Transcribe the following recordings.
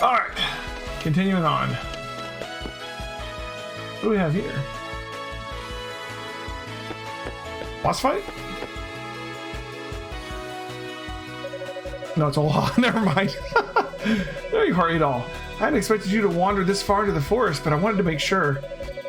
Alright, continuing on. What do we have here? Boss fight? No, it's a law. Never mind. There you are, Adol. I hadn't expected you to wander this far into the forest, but I wanted to make sure.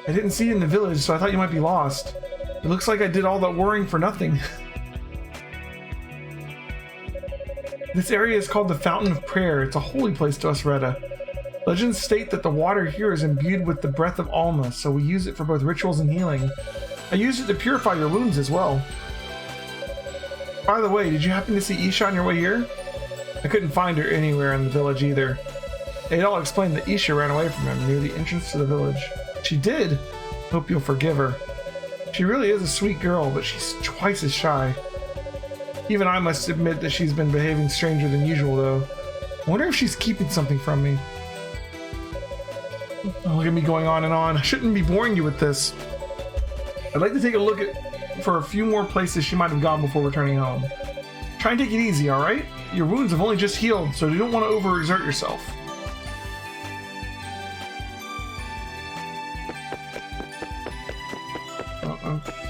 I didn't see you in the village, so I thought you might be lost. It looks like I did all that worrying for nothing. This area is called the Fountain of Prayer. It's a holy place to us, Retta. Legends state that the water here is imbued with the breath of Alma, so we use it for both rituals and healing. I used it to purify your wounds as well. By the way, did you happen to see Isha on your way here? I couldn't find her anywhere in the village either. Adol explained that Isha ran away from him near the entrance to the village. She did? Hope you'll forgive her. She really is a sweet girl, but she's twice as shy. Even I must admit that she's been behaving stranger than usual, though. I wonder if she's keeping something from me. Oh, look at me going on and on. I shouldn't be boring you with this. I'd like to take a look for a few more places she might have gone before returning home. Try and take it easy, alright? Your wounds have only just healed, so you don't want to overexert yourself.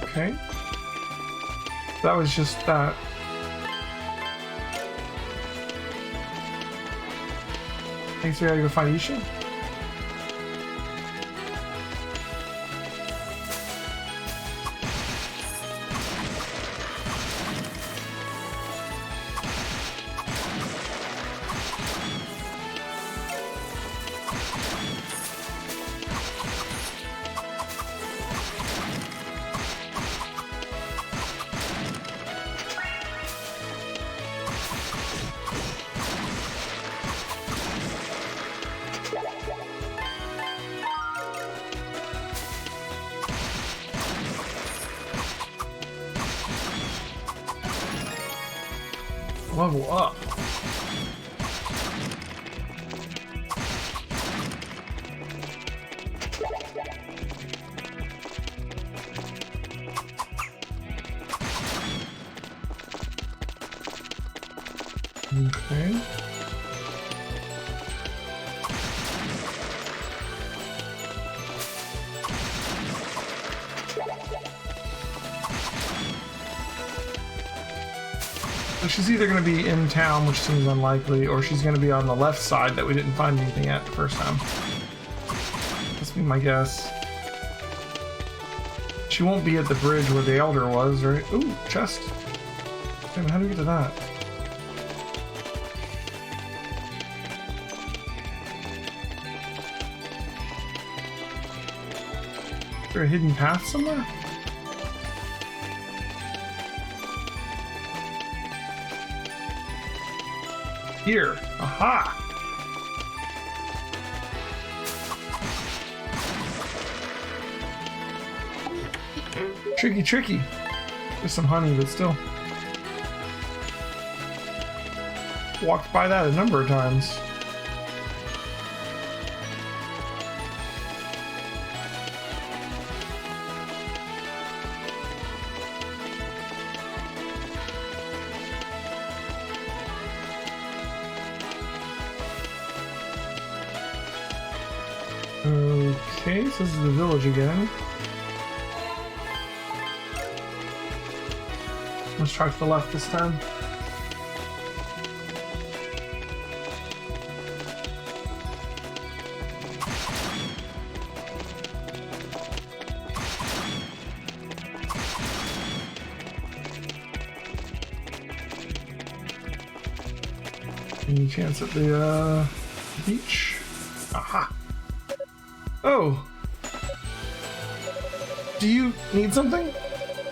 Okay. That was just that. Thanks, we gotta go find Isha. Level up. Okay. She's either going to be in town, which seems unlikely, or she's going to be on the left side that we didn't find anything at the first time. That's be my guess. She won't be at the bridge where the elder was, right? Ooh, chest. Damn, how do we get to that? Is there a hidden path somewhere? Here. Aha! Tricky, tricky. There's some honey, but still. Walked by that a number of times. Okay, so this is the village again. Let's try to the left this time. Any chance at the beach? Aha! Oh! Do you need something?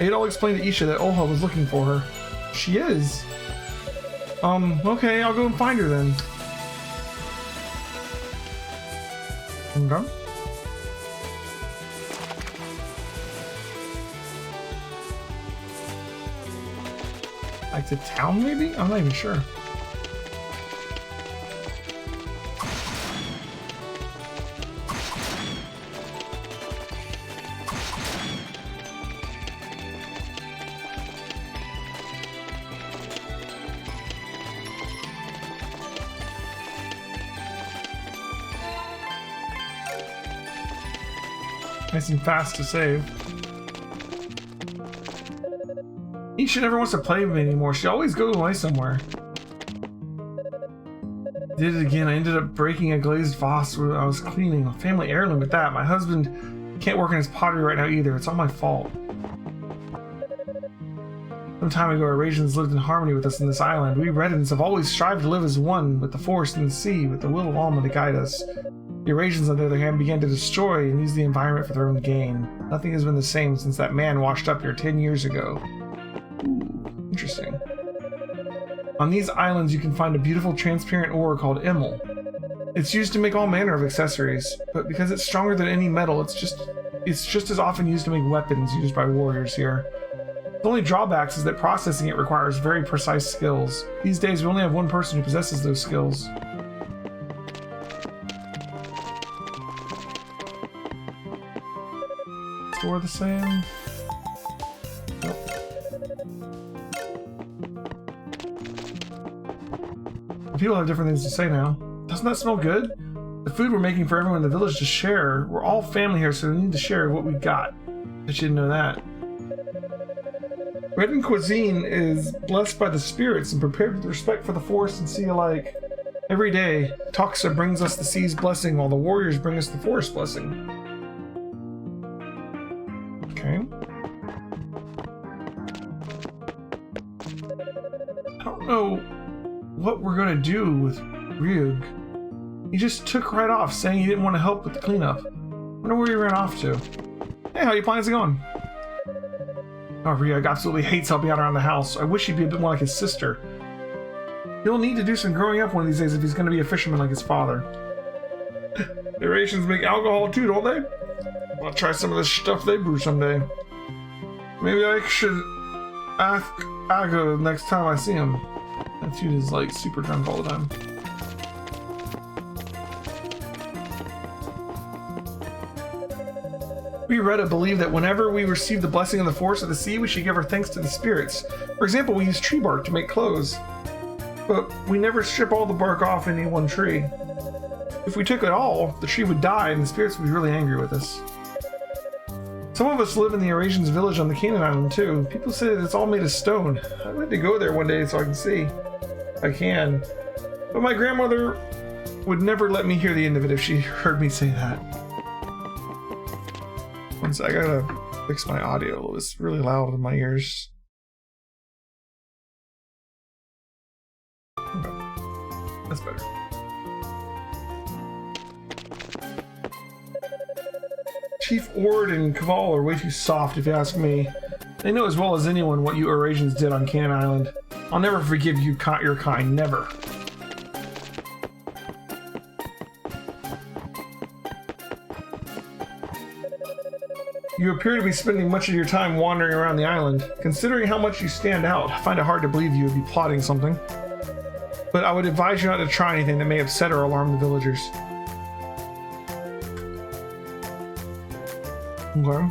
Adol explained to Isha that Olha was looking for her. She is? Okay, I'll go and find her then. Okay. Back to town, maybe? I'm not even sure. Nice and fast to save. Each never wants to play with me anymore. She always goes away somewhere. Did it again. I ended up breaking a glazed vase when I was cleaning. A family heirloom at that. My husband can't work in his pottery right now either. It's all my fault. Some time ago, our Rasians lived in harmony with us in this island. We Reddans have always strived to live as one, with the forest and the sea, with the will of Alma to guide us. The Eurasians, on the other hand, began to destroy and use the environment for their own gain. Nothing has been the same since that man washed up here 10 years ago. Ooh, interesting. On these islands, you can find a beautiful transparent ore called emerald. It's used to make all manner of accessories, but because it's stronger than any metal, it's just as often used to make weapons used by warriors here. The only drawbacks is that processing it requires very precise skills. These days, we only have one person who possesses those skills. Store the same. Nope. People have different things to say now. Doesn't that smell good? The food we're making for everyone in the village to share. We're all family here, so we need to share what we've got. I didn't know that. Redden cuisine is blessed by the spirits and prepared with respect for the forest and sea alike. Every day, Toxa brings us the sea's blessing, while the warriors bring us the forest blessing. Okay. I don't know what we're gonna do with Ryug. He just took right off, saying he didn't want to help with the cleanup. Wonder where he ran off to. Hey, how you plans going? Oh, Ryug absolutely hates helping out around the house. I wish he'd be a bit more like his sister. He'll need to do some growing up one of these days if he's going to be a fisherman like his father. The Eurasians make alcohol too, don't they? I'll try some of the stuff they brew someday. Maybe I should ask Aga next time I see him. That dude is like super drunk all the time. We Retta believe that whenever we receive the blessing of the forest of the sea, we should give our thanks to the spirits. For example, we use tree bark to make clothes, but we never strip all the bark off any one tree. If we took it all, the tree would die and the spirits would be really angry with us. Some of us live in the Eurasians village on the Canaan Island too. People say that it's all made of stone. I'd like to go there one day so I can see. I can. But my grandmother would never let me hear the end of it if she heard me say that. I gotta fix my audio. It was really loud in my ears. Okay. That's better. Chief Ord and Caval are way too soft if you ask me. They know as well as anyone what you Eurasians did on Canaan Island. I'll never forgive you, your kind, never. You appear to be spending much of your time wandering around the island. Considering how much you stand out, I find it hard to believe you would be plotting something. But I would advise you not to try anything that may upset or alarm the villagers. Okay.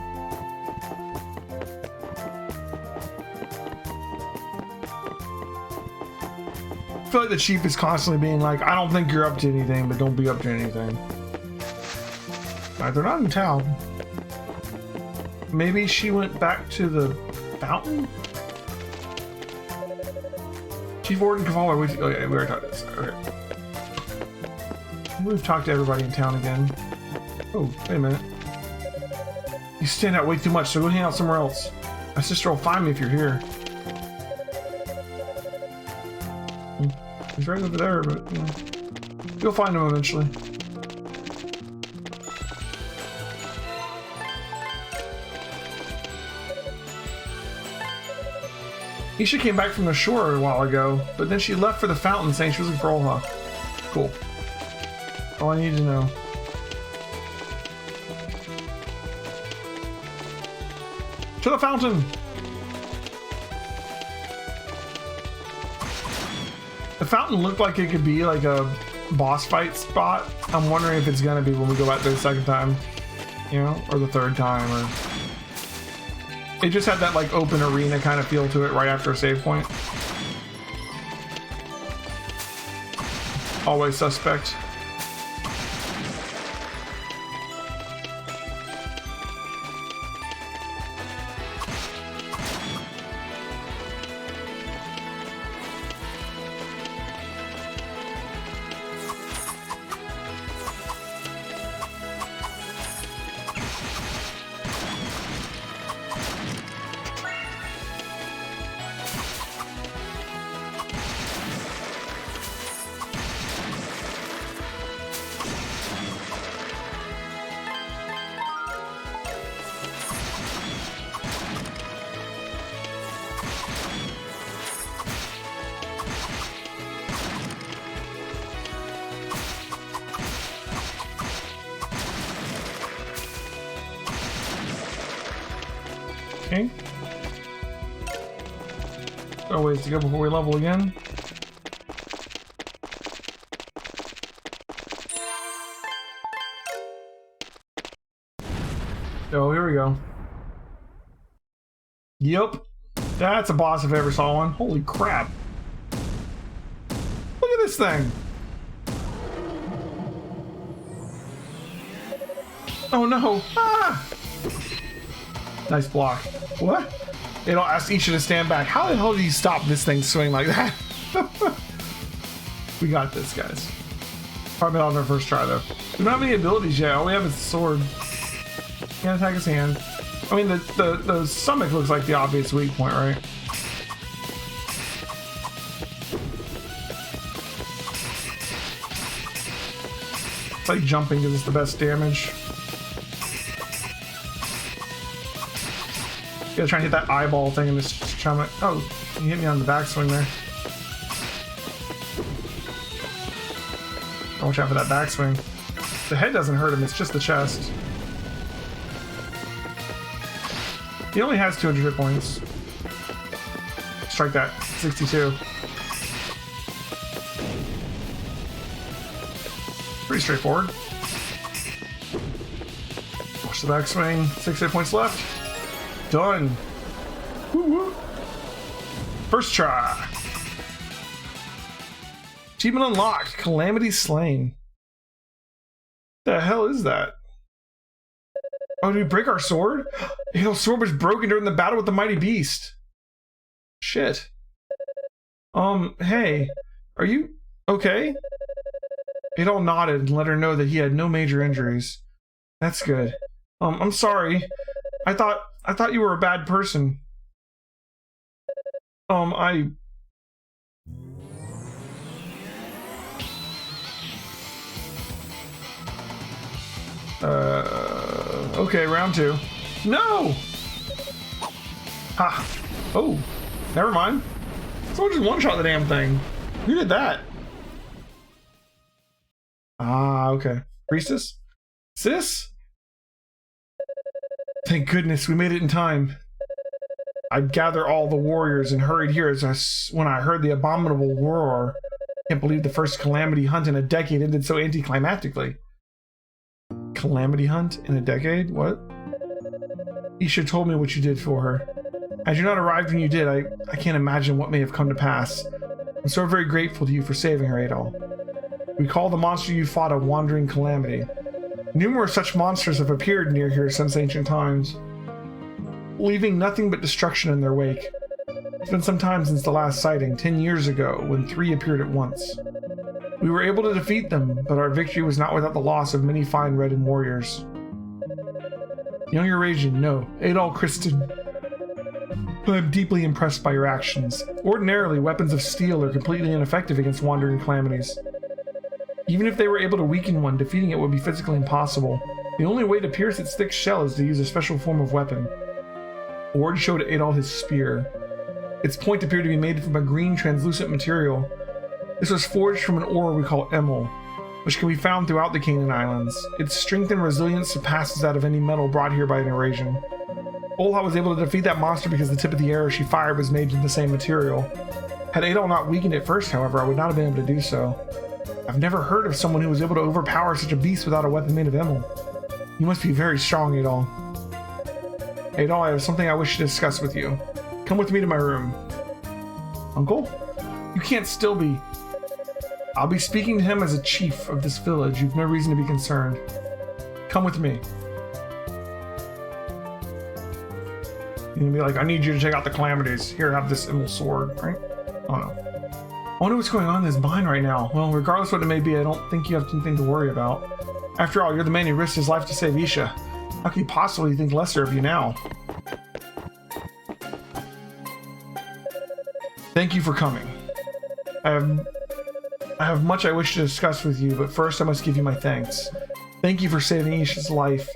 I feel like the chief is constantly being like, I don't think you're up to anything, but don't be up to anything. Alright, they're not in town. Maybe she went back to the fountain? Chief Warden Cavalry, oh yeah, we already talked about this. Okay. We've talked to everybody in town again. Oh, wait a minute. You stand out way too much, so go hang out somewhere else. My sister will find me if you're here. He's right over there, but you know, you'll find him eventually. Isha came back from the shore a while ago, but then she left for the fountain saying she was looking for Olha. Cool. All I need to know. To the fountain! The fountain looked like it could be like a boss fight spot. I'm wondering if it's gonna be when we go back there the second time. You know? Or the third time, or... It just had that like open arena kind of feel to it right after a save point. Always suspect. Okay. Got a ways to go before we level again. Oh, here we go. Yep. That's a boss if I ever saw one. Holy crap. Look at this thing. Oh no. Ah! Nice block. What? It'll ask Isha to stand back. How the hell do you stop this thing swing like that? We got this, guys. Probably not on our first try, though. We don't have any abilities yet. All we have is the sword. Can't attack his hand. I mean, the stomach looks like the obvious weak point, right? It's like jumping gives us the best damage. Gotta try and hit that eyeball thing in this stomach. Oh, you hit me on the backswing there. Watch out for that backswing. The head doesn't hurt him, it's just the chest. He only has 200 hit points. Strike that. 62. Pretty straightforward. Watch the backswing. 6 hit points left. Done. Woo woo. First try. Achievement unlocked. Calamity slain. The hell is that? Oh, did we break our sword? Your sword was broken during the battle with the mighty beast. Shit. Hey, are you okay? Adol nodded and let her know that he had no major injuries. That's good. I'm sorry. I thought you were a bad person. Okay, round 2. No! Ha! Oh, never mind. Someone just one-shot the damn thing. Who did that? Ah, okay. Priestess? Sis? Thank goodness we made it in time. I'd gather all the warriors and hurried here when I heard the abominable roar. Can't believe the first calamity hunt in a decade ended so anticlimactically. Calamity hunt in a decade? What? Isha told me what you did for her. Had you not arrived when you did, I can't imagine what may have come to pass. I'm so very grateful to you for saving her, Adol. We call the monster you fought a wandering calamity. Numerous such monsters have appeared near here since ancient times, leaving nothing but destruction in their wake. It's been some time since the last sighting, 10 years ago, when 3 appeared at once. We were able to defeat them, but our victory was not without the loss of many fine Redden warriors. Young Eurasian, no, Adol Kristen. But I'm deeply impressed by your actions. Ordinarily, weapons of steel are completely ineffective against wandering calamities. Even if they were able to weaken one, defeating it would be physically impossible. The only way to pierce its thick shell is to use a special form of weapon. Ord showed Adol his spear. Its point appeared to be made from a green translucent material. This was forged from an ore we call emel, which can be found throughout the Canaan Islands. Its strength and resilience surpasses that of any metal brought here by an Eurasian. Olha was able to defeat that monster because the tip of the arrow she fired was made from the same material. Had Adol not weakened it first, however, I would not have been able to do so. I've never heard of someone who was able to overpower such a beast without a weapon made of emel. You must be very strong, Adol. Adol, I have something I wish to discuss with you. Come with me to my room. Uncle? You can't still be... I'll be speaking to him as a chief of this village. You've no reason to be concerned. Come with me. You're gonna be like, I need you to take out the calamities. Here, have this emel sword, right? Oh no. I wonder what's going on in this mine right now. Well, regardless what it may be, I don't think you have anything to worry about. After all, you're the man who risked his life to save Isha. How can you possibly think lesser of you now? Thank you for coming. I have much I wish to discuss with you, but first I must give you my thanks. Thank you for saving Isha's life.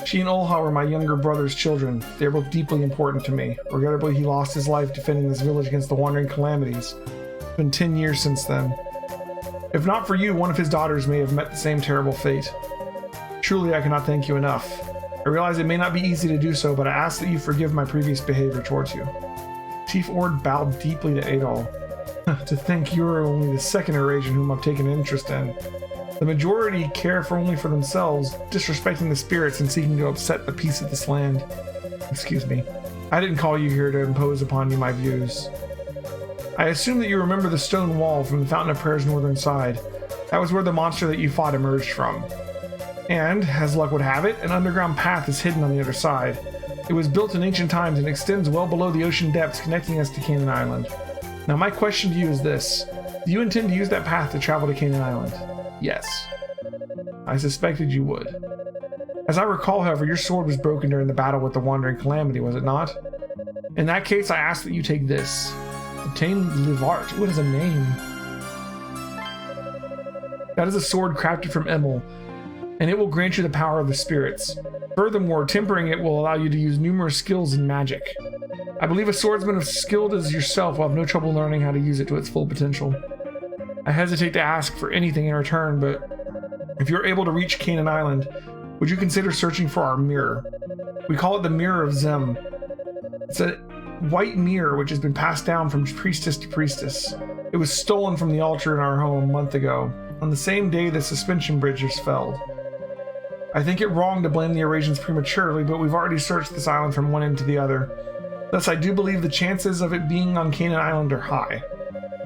She and Olha were my younger brother's children. They are both deeply important to me. Regrettably, he lost his life defending this village against the wandering calamities. It's been 10 years since then. If not for you, one of his daughters may have met the same terrible fate. Truly, I cannot thank you enough. I I realize it may not be easy to do so, but I ask that you forgive my previous behavior towards you. Chief Ord bowed deeply to Adol. To think you are only the second Eurasian whom I've taken an interest in. The majority care only for themselves, disrespecting the spirits and seeking to upset the peace of this land. Excuse me. I didn't call you here to impose upon you my views. I assume that you remember the stone wall from the Fountain of Prayer's northern side. That was where the monster that you fought emerged from. And, as luck would have it, an underground path is hidden on the other side. It was built in ancient times and extends well below the ocean depths, connecting us to Canaan Island. Now my question to you is this. Do you intend to use that path to travel to Canaan Island? Yes. I suspected you would. As I recall, however, your sword was broken during the battle with the Wandering Calamity, was it not? In that case, I ask that you take this. Obtain Livart. What is a name? That is a sword crafted from Emil, and it will grant you the power of the spirits. Furthermore, tempering it will allow you to use numerous skills in magic. I believe a swordsman as skilled as yourself will have no trouble learning how to use it to its full potential. I hesitate to ask for anything in return, but if you're able to reach Canaan Island, would you consider searching for our mirror? We call it the Mirror of Zim. It's a white mirror which has been passed down from priestess to priestess. It was stolen from the altar in our home a month ago, on the same day the suspension bridge was felled. I think it wrong to blame the Eurasians prematurely, but we've already searched this island from one end to the other. Thus, I do believe the chances of it being on Canaan Island are high.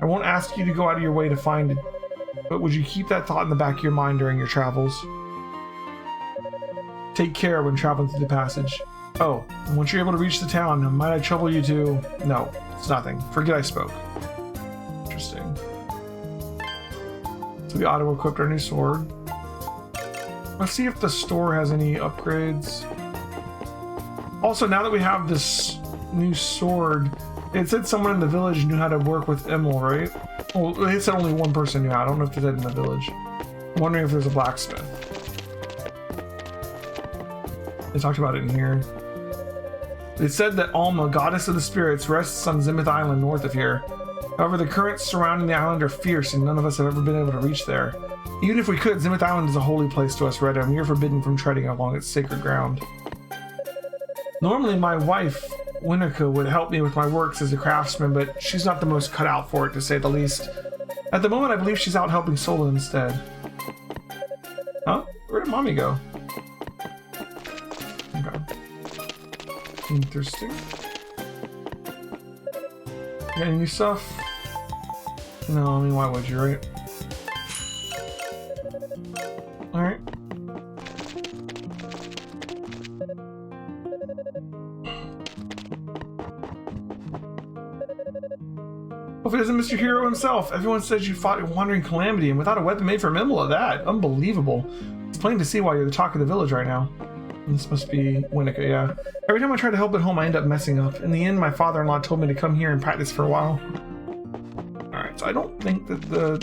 I won't ask you to go out of your way to find it, but would you keep that thought in the back of your mind during your travels? Take care when traveling through the passage. Oh, and once you're able to reach the town, might I trouble you to... No, it's nothing. Forget I spoke. Interesting. So we auto-equipped our new sword. Let's see if the store has any upgrades. Also, now that we have this new sword, it said someone in the village knew how to work with Emil, right? Well, they said only one person knew how. I don't know if they said in the village. I'm wondering if there's a blacksmith. They talked about it in here. They said that Alma, goddess of the spirits, rests on Zimuth Island north of here. However, the currents surrounding the island are fierce and none of us have ever been able to reach there. Even if we could, Zimuth Island is a holy place to us, Retta, and we are forbidden from treading along its sacred ground. Normally, my wife, Winnica, would help me with my works as a craftsman, but she's not the most cut out for it, to say the least. At the moment, I believe she's out helping Sola instead. Huh? Where did Mommy go? Okay. Interesting. Got any new stuff? No, I mean, why would you, right? Alright. If it isn't Mr. Hero himself, everyone says you fought a Wandering Calamity and without a weapon made from Emil of that. Unbelievable. It's plain to see why you're the talk of the village right now. This must be Winnica, yeah. Every time I try to help at home, I end up messing up. In the end, my father-in-law told me to come here and practice for a while. Alright, so I don't think that the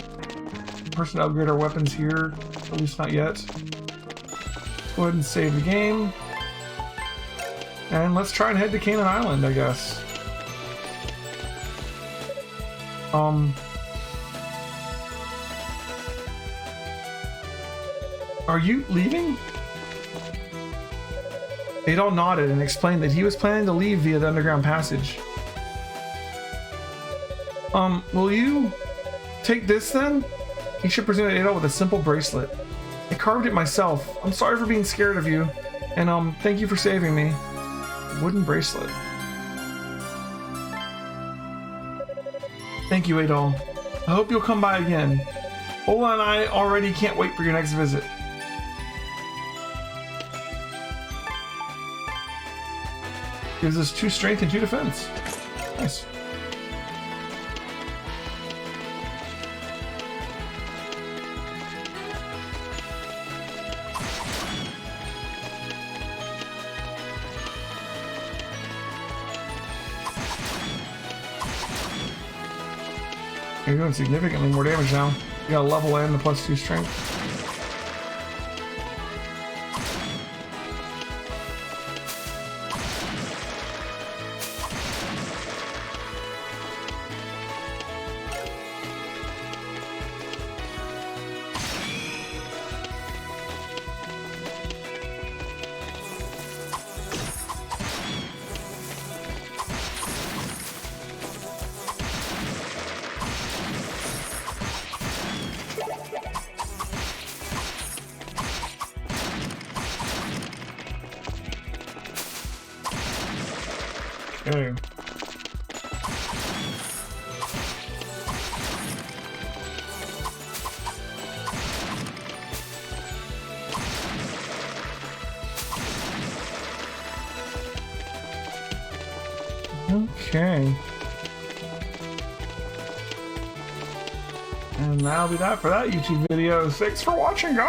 person to upgrade our weapons here, at least not yet. Let's go ahead and save the game. And let's try and head to Canaan Island, I guess. Are you leaving? Adol nodded and explained that he was planning to leave via the underground passage. Will you take this then? He should present Adol with a simple bracelet. I carved it myself. I'm sorry for being scared of you. And thank you for saving me. Wooden bracelet. Thank you, Adol. I hope you'll come by again. Ola and I already can't wait for your next visit. Gives us 2 strength and 2 defense. Nice. You're doing significantly more damage now. You got a level and the +2 strength. Okay. Okay. And that'll be that for that YouTube video. Thanks for watching, guys.